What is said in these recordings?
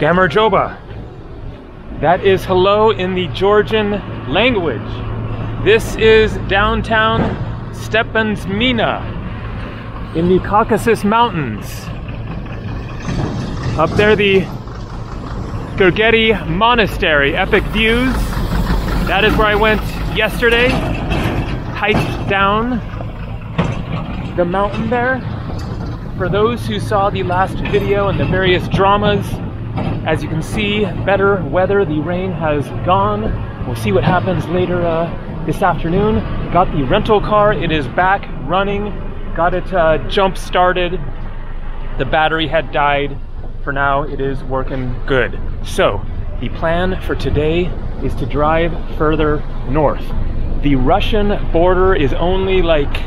Yamerjoba. That is hello in the Georgian language. This is downtown Stepantsminda in the Caucasus Mountains. Up there, the Gurgeti Monastery, epic views. That is where I went yesterday, hiked down the mountain there. For those who saw the last video and the various dramas, as you can see, better weather, the rain has gone. We'll see what happens later this afternoon. Got the rental car, it is back running. Got it jump started. The battery had died. For now, it is working good. So, the plan for today is to drive further north. The Russian border is only like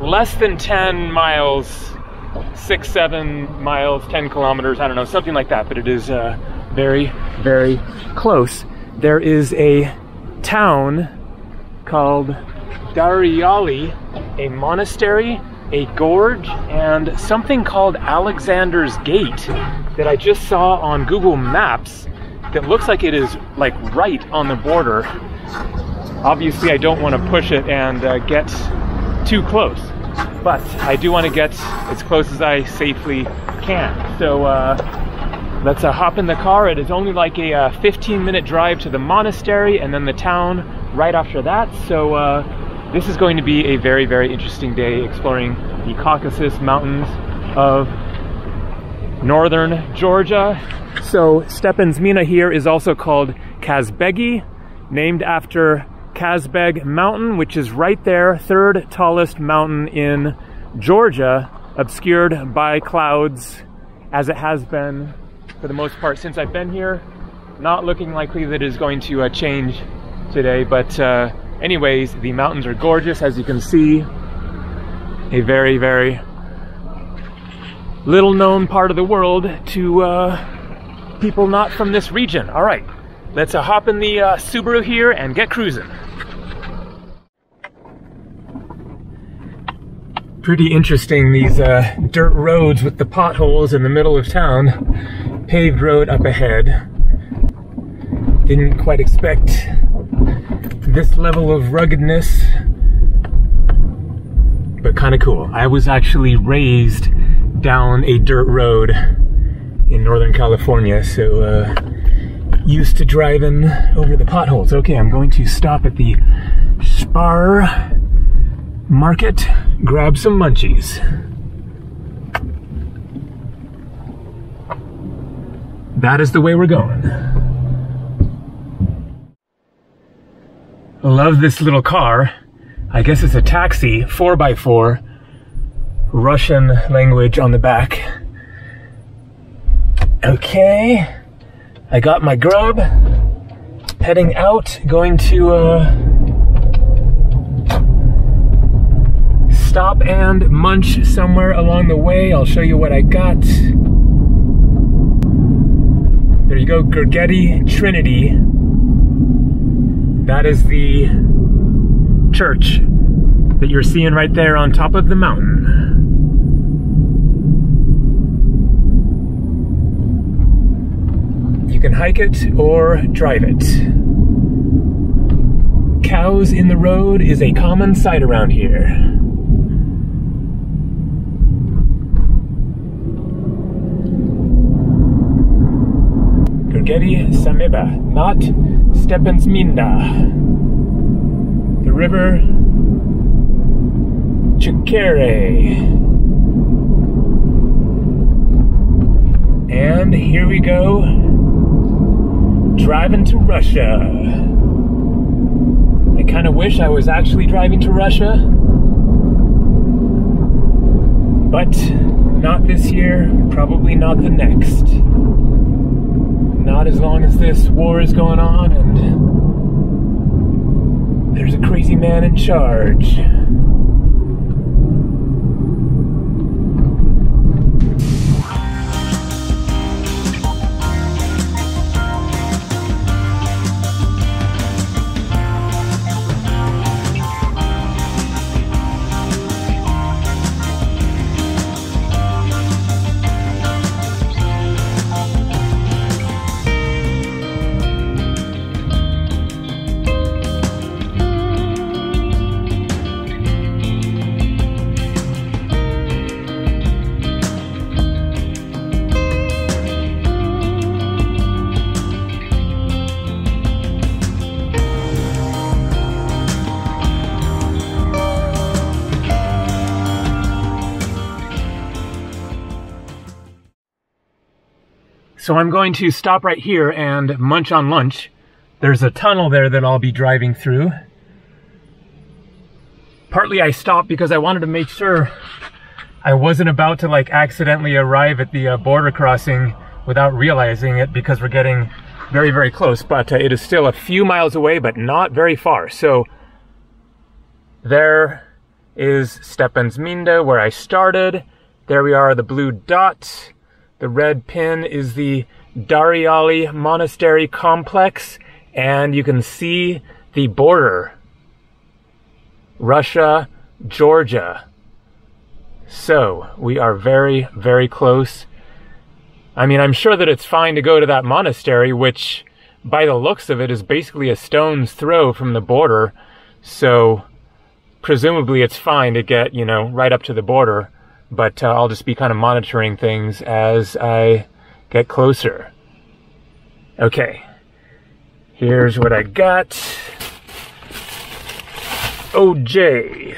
less than 10 miles, 6, 7 miles, 10 kilometers, I don't know, something like that, but it is very, very close. There is a town called Dariali, a monastery, a gorge, and something called Alexander's Gate that I just saw on Google Maps that looks like it is like right on the border. Obviously I don't want to push it and get too close, but I do want to get as close as I safely can. So let's hop in the car. It is only like a 15-minute drive to the monastery and then the town right after that. So this is going to be a very, very interesting day exploring the Caucasus Mountains of northern Georgia. So Stepantsminda here is also called Kazbegi, named after Kazbeg Mountain, which is right there, third tallest mountain in Georgia, obscured by clouds, as it has been for the most part since I've been here. Not looking likely that it is going to change today, but anyways, the mountains are gorgeous, as you can see. A very, very little known part of the world to people not from this region. All right, let's hop in the Subaru here and get cruising. Pretty interesting, these dirt roads with the potholes in the middle of town. Paved road up ahead. Didn't quite expect this level of ruggedness, but kind of cool. I was actually raised down a dirt road in Northern California, so used to driving over the potholes. Okay, I'm going to stop at the Spar Market, grab some munchies. That is the way we're going. Love this little car. I guess it's a taxi, 4x4, Russian language on the back. Okay, I got my grub, heading out, going to stop and munch somewhere along the way. I'll show you what I got. There you go, Gurgeti Trinity. That is the church that you're seeing right there on top of the mountain. You can hike it or drive it. Cows in the road is a common sight around here. Gurgeti Sameba, not Stepantsminda. The river Chukere. And here we go, driving to Russia. I kind of wish I was actually driving to Russia, but not this year, probably not the next. Not as long as this war is going on and there's a crazy man in charge. So I'm going to stop right here and munch on lunch. There's a tunnel there that I'll be driving through. Partly I stopped because I wanted to make sure I wasn't about to like accidentally arrive at the border crossing without realizing it, because we're getting very, very close. But it is still a few miles away, but not very far. So there is Stepantsminda, where I started. There we are, the blue dot. The red pin is the Dariali Monastery Complex, and you can see the border. Russia, Georgia. So, we are very, very close. I mean, I'm sure that it's fine to go to that monastery, which, by the looks of it, is basically a stone's throw from the border. So, presumably it's fine to get, you know, right up to the border. But I'll just be kind of monitoring things as I get closer. Okay, here's what I got. OJ,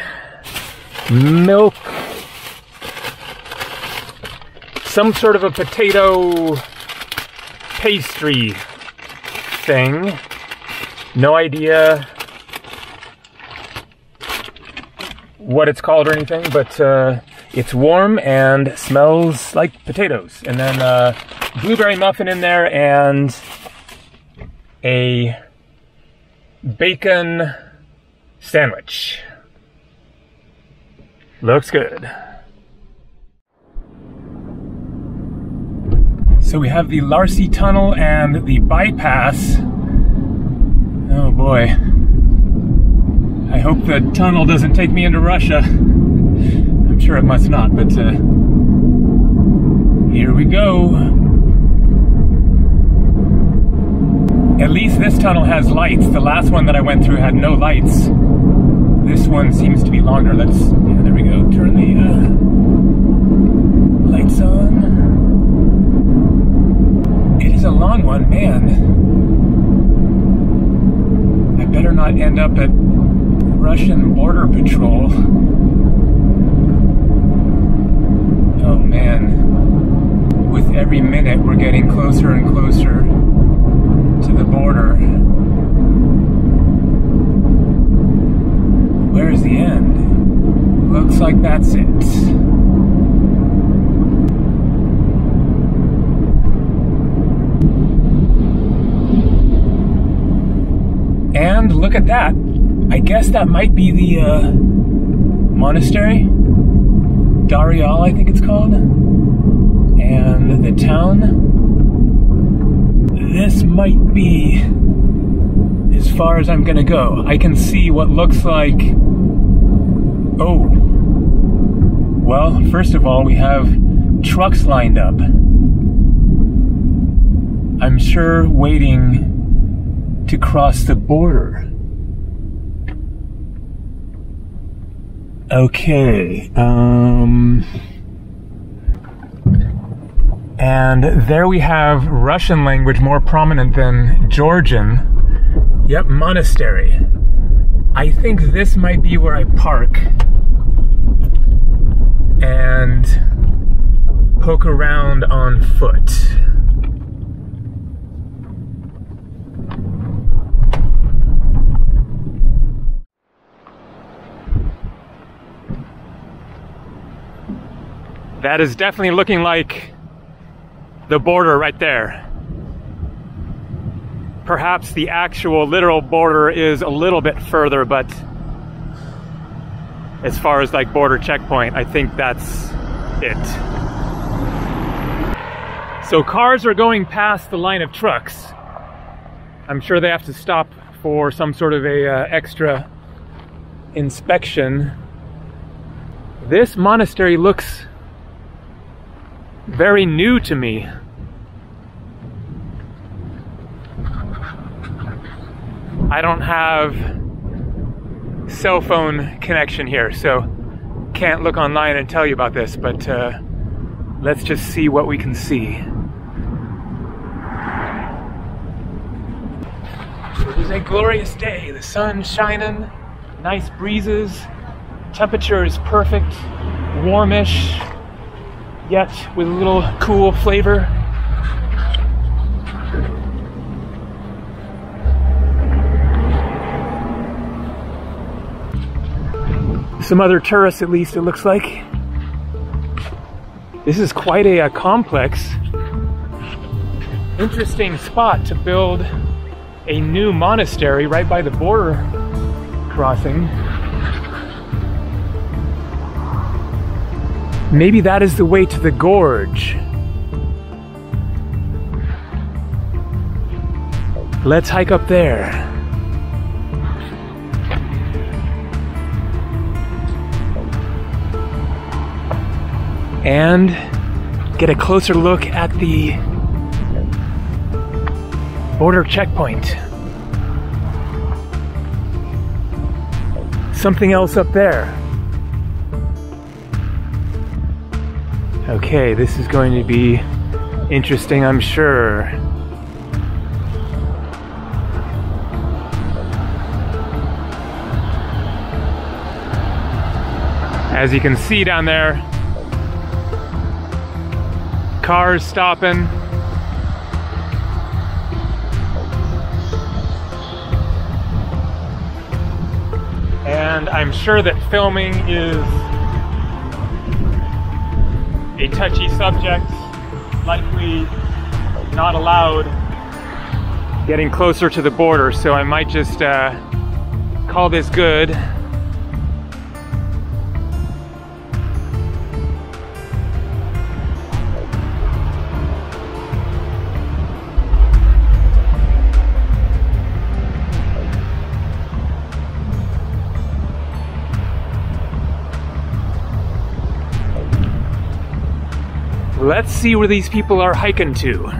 milk, some sort of a potato pastry thing. No idea what it's called or anything, but it's warm and smells like potatoes. And then blueberry muffin in there and a bacon sandwich. Looks good. So we have the Larcy Tunnel and the bypass. Oh boy. I hope the tunnel doesn't take me into Russia. I'm sure it must not, but here we go. At least this tunnel has lights. The last one that I went through had no lights. This one seems to be longer. Let's, yeah, there we go. Turn the lights on. It is a long one, man. I better not end up at Russian border patrol. Oh man. With every minute we're getting closer and closer to the border. Where's the end? Looks like that's it. And look at that. I guess that might be the monastery. Darial, I think it's called. And the town. This might be as far as I'm gonna go. I can see what looks like... Oh. Well, first of all, we have trucks lined up. I'm sure waiting to cross the border. Okay, and there we have Russian language more prominent than Georgian. Yep, monastery. I think this might be where I park and poke around on foot. That is definitely looking like the border right there. Perhaps the actual literal border is a little bit further, but as far as like border checkpoint, I think that's it. So cars are going past the line of trucks. I'm sure they have to stop for some sort of a extra inspection. This monastery looks very new to me. I don't have cell phone connection here, so can't look online and tell you about this, but let's just see what we can see. It is a glorious day. The sun's shining, nice breezes, temperature is perfect, warmish, yet with a little cool flavor. some other tourists, at least it looks like. This is quite a complex, interesting spot to build a new monastery right by the border crossing. Maybe that is the way to the gorge. Let's hike up there. And get a closer look at the border checkpoint. Something else up there. Okay, this is going to be interesting, I'm sure. As you can see down there, cars stopping. And I'm sure that filming is a touchy subject, likely not allowed getting closer to the border, so I might just call this good. Let's see where these people are hiking to.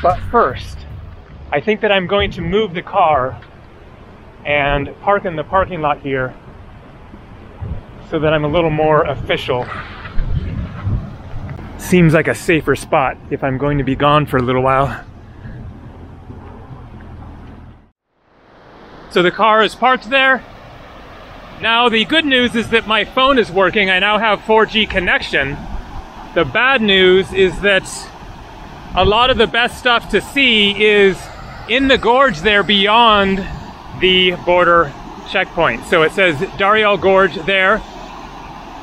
But first, I think that I'm going to move the car and park in the parking lot here so that I'm a little more official. Seems like a safer spot if I'm going to be gone for a little while. So the car is parked there. Now the good news is that my phone is working. I now have 4G connection. The bad news is that a lot of the best stuff to see is in the gorge there beyond the border checkpoint. So it says Darial Gorge there.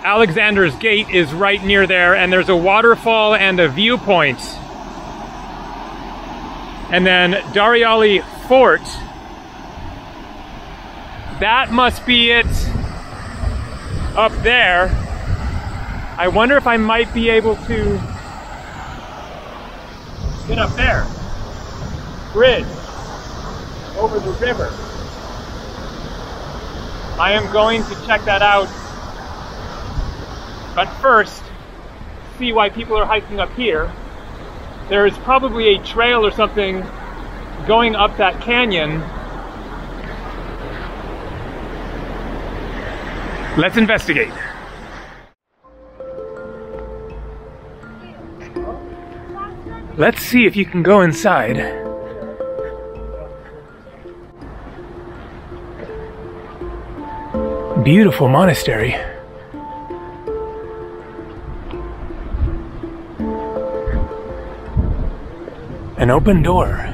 Alexander's Gate is right near there, and there's a waterfall and a viewpoint. And then Dariali Fort, that must be it up there. I wonder if I might be able to get up there. Bridge over the river. I am going to check that out. But first, see why people are hiking up here. There is probably a trail or something going up that canyon. Let's investigate. Let's see if you can go inside. Beautiful monastery. An open door.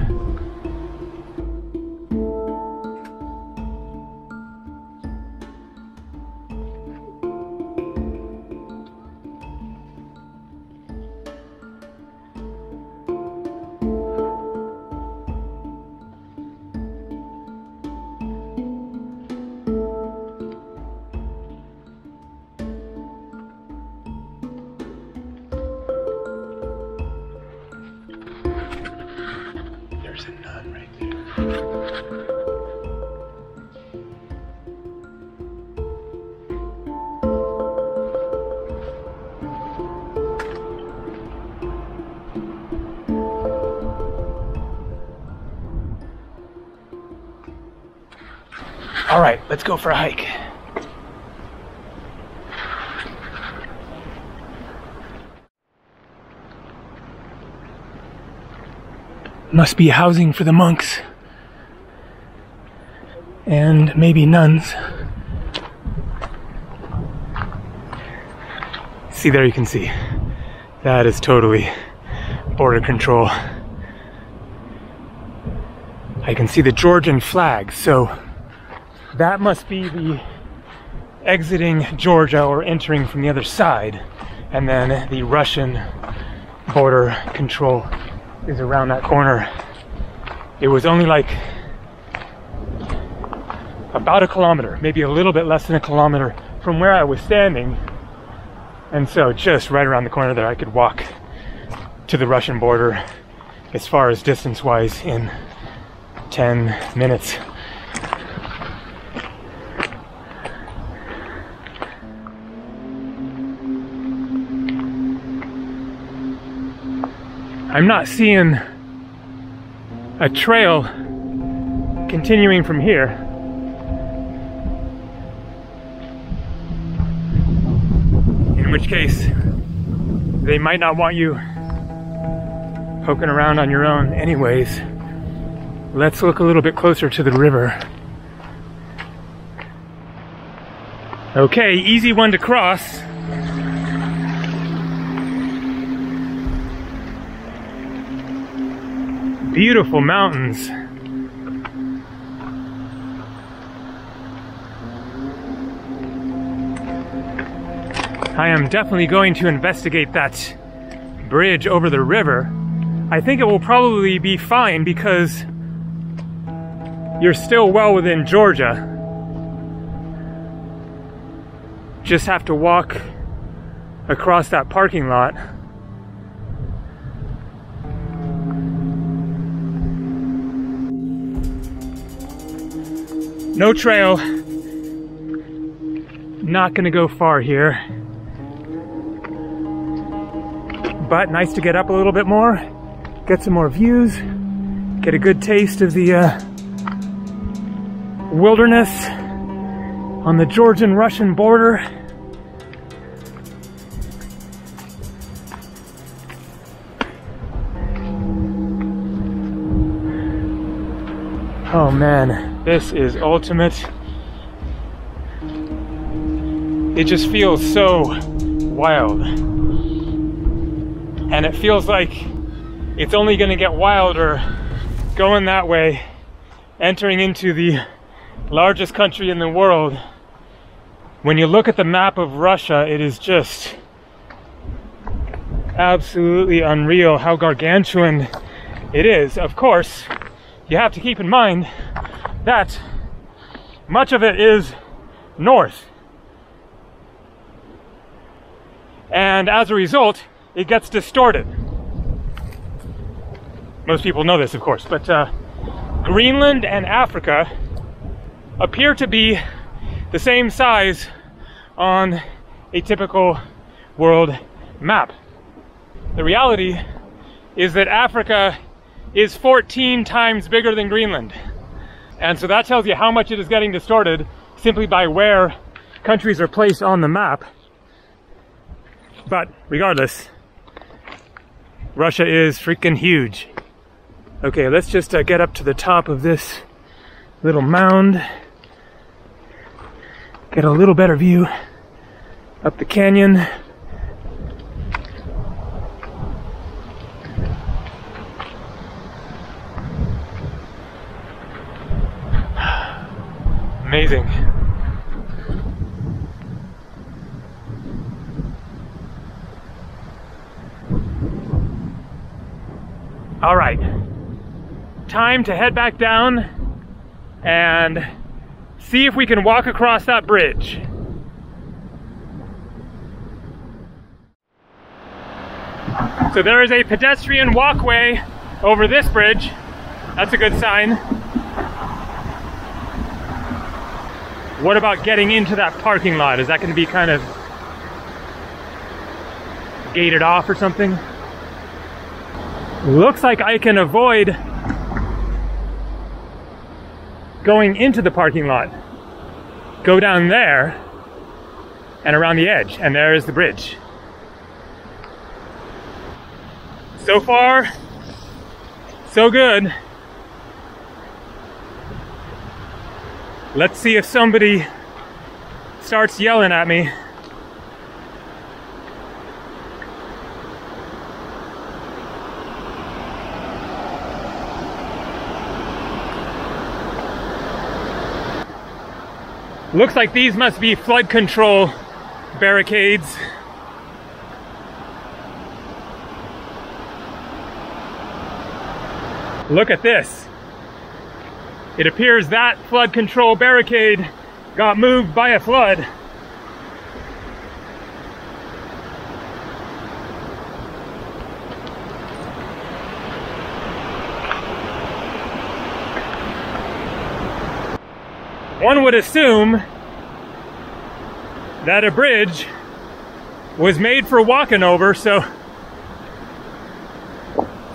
There's a nun right there. All right, let's go for a hike. Must be housing for the monks. And maybe nuns. See, there you can see. That is totally border control. I can see the Georgian flag, so that must be the exiting Georgia or entering from the other side. And then the Russian border control is around that corner. It was only like about a kilometer, maybe a little bit less than a kilometer from where I was standing. And so just right around the corner there, I could walk to the Russian border as far as distance-wise in 10 minutes. I'm not seeing a trail continuing from here. In which case, they might not want you poking around on your own anyways. Let's look a little bit closer to the river. Okay, easy one to cross. Beautiful mountains. I am definitely going to investigate that bridge over the river. I think it will probably be fine because you're still well within Georgia. Just have to walk across that parking lot. No trail. Not gonna go far here. But nice to get up a little bit more, get some more views, get a good taste of the wilderness on the Georgian-Russian border. Oh man, this is ultimate. It just feels so wild. And it feels like it's only gonna get wilder going that way, entering into the largest country in the world. When you look at the map of Russia, it is just absolutely unreal how gargantuan it is. Of course, you have to keep in mind that much of it is north. And as a result, it gets distorted. Most people know this, of course, but Greenland and Africa appear to be the same size on a typical world map. The reality is that Africa is 14 times bigger than Greenland. And so that tells you how much it is getting distorted simply by where countries are placed on the map. But regardless, Russia is freaking huge. Okay, let's just get up to the top of this little mound. Get a little better view up the canyon. Amazing. All right, time to head back down and see if we can walk across that bridge. So there is a pedestrian walkway over this bridge. That's a good sign. What about getting into that parking lot? Is that going to be kind of gated off or something? Looks like I can avoid going into the parking lot. Go down there and around the edge, and there is the bridge. So far, so good. Let's see if somebody starts yelling at me. Looks like these must be flood control barricades. Look at this. It appears that flood control barricade got moved by a flood. One would assume that a bridge was made for walking over, so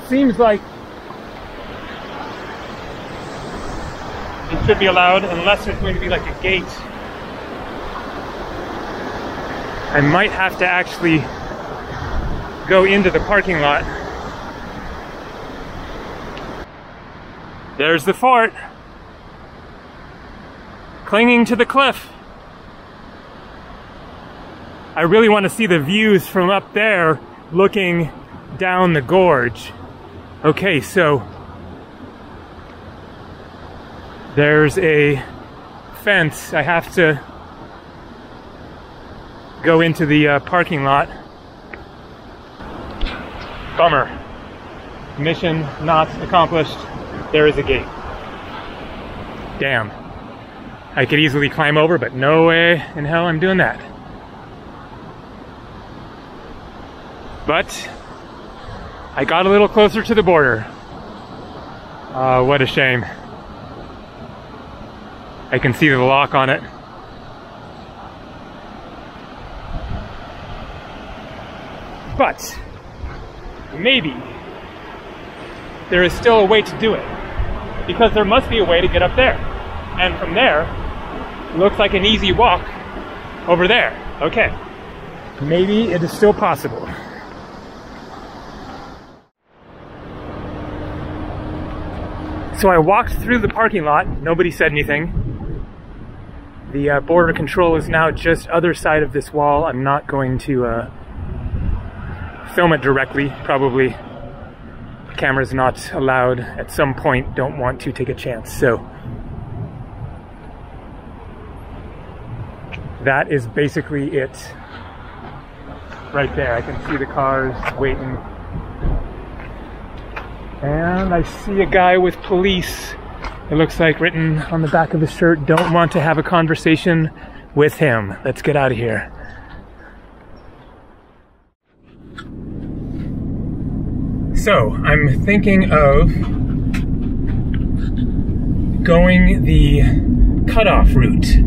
seems like it should be allowed unless there's going to be like a gate. I might have to actually go into the parking lot. There's the fort, clinging to the cliff. I really want to see the views from up there looking down the gorge. Okay, so there's a fence. I have to go into the parking lot. Bummer. Mission not accomplished. There is a gate. Damn. I could easily climb over, but no way in hell I'm doing that. But I got a little closer to the border. What a shame. I can see the lock on it. But maybe there is still a way to do it, because there must be a way to get up there. And from there, looks like an easy walk over there. Okay, maybe it is still possible. So I walked through the parking lot, nobody said anything. The border control is now just other side of this wall. I'm not going to film it directly, probably. Camera's not allowed at some point, don't want to take a chance, so. That is basically it. Right there, I can see the cars waiting. And I see a guy with police. It looks like written on the back of his shirt, don't want to have a conversation with him. Let's get out of here. So, I'm thinking of going the cutoff route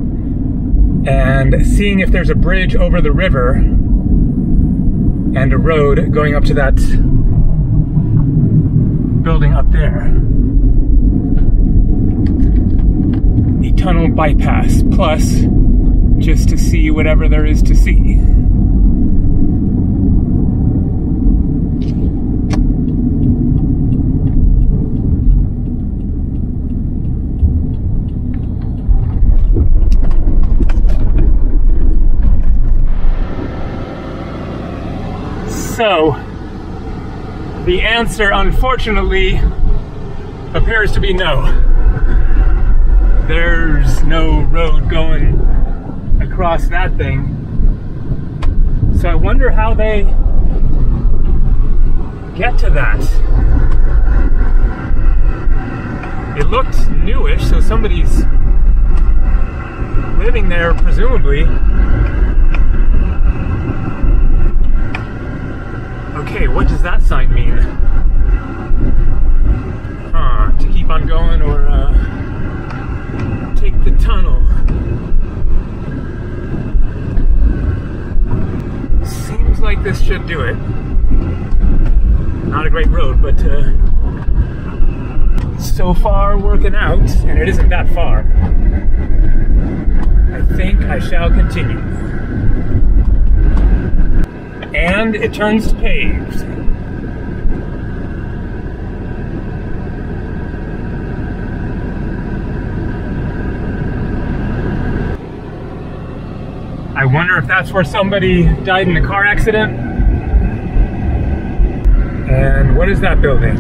and seeing if there's a bridge over the river and a road going up to that building up there. A tunnel bypass, plus just to see whatever there is to see. So, the answer, unfortunately, appears to be no. There's no road going across that thing. So I wonder how they get to that. It looked newish, so somebody's living there, presumably. Okay, what does that sign mean? To keep on going or take the tunnel? Seems like this should do it. Not a great road, but so far working out, and it isn't that far. I think I shall continue. And it turns paved. I wonder if that's where somebody died in a car accident. And what is that building?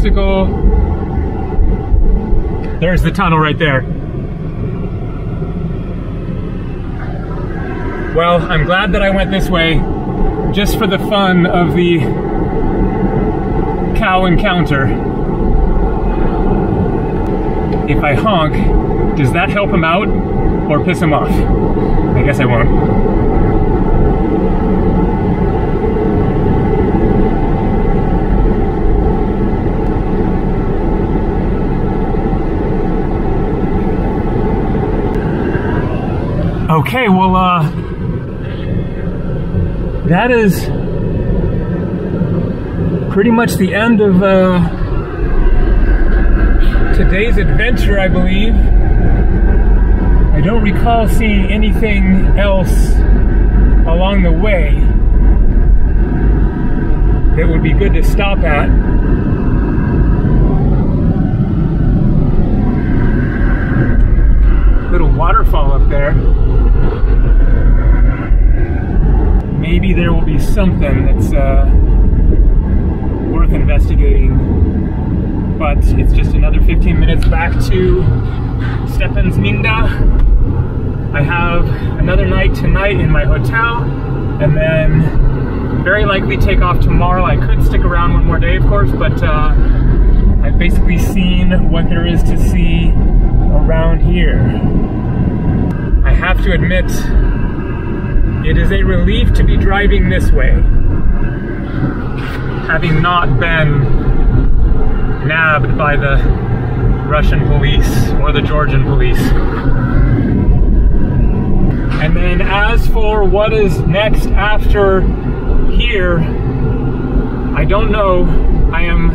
obstacle. There's the tunnel right there. Well, I'm glad that I went this way just for the fun of the cow encounter. If I honk, does that help him out or piss him off? I guess I won't. Okay, well, that is pretty much the end of today's adventure, I believe. I don't recall seeing anything else along the way that would be good to stop at. Little waterfall up there. Maybe there will be something that's worth investigating, but it's just another 15 minutes back to Stepantsminda. I have another night tonight in my hotel, and then very likely take off tomorrow. I could stick around one more day, of course, but I've basically seen what there is to see around here. I have to admit, it is a relief to be driving this way, having not been nabbed by the Russian police or the Georgian police. And then as for what is next after here, I don't know. I am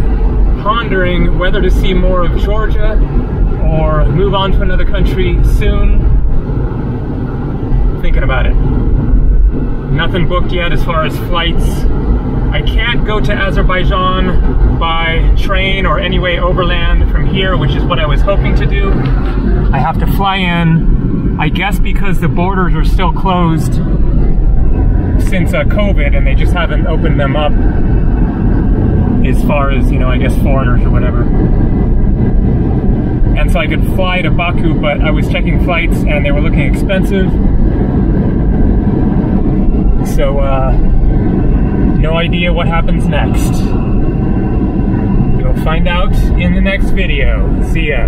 pondering whether to see more of Georgia or move on to another country soon. Thinking about it. Nothing booked yet as far as flights. I can't go to Azerbaijan by train or any way overland from here, which is what I was hoping to do. I have to fly in, I guess because the borders are still closed since COVID, and they just haven't opened them up as far as, you know, I guess foreigners or whatever. And so I could fly to Baku, but I was checking flights and they were looking expensive. So, no idea what happens next. You'll find out in the next video. See ya.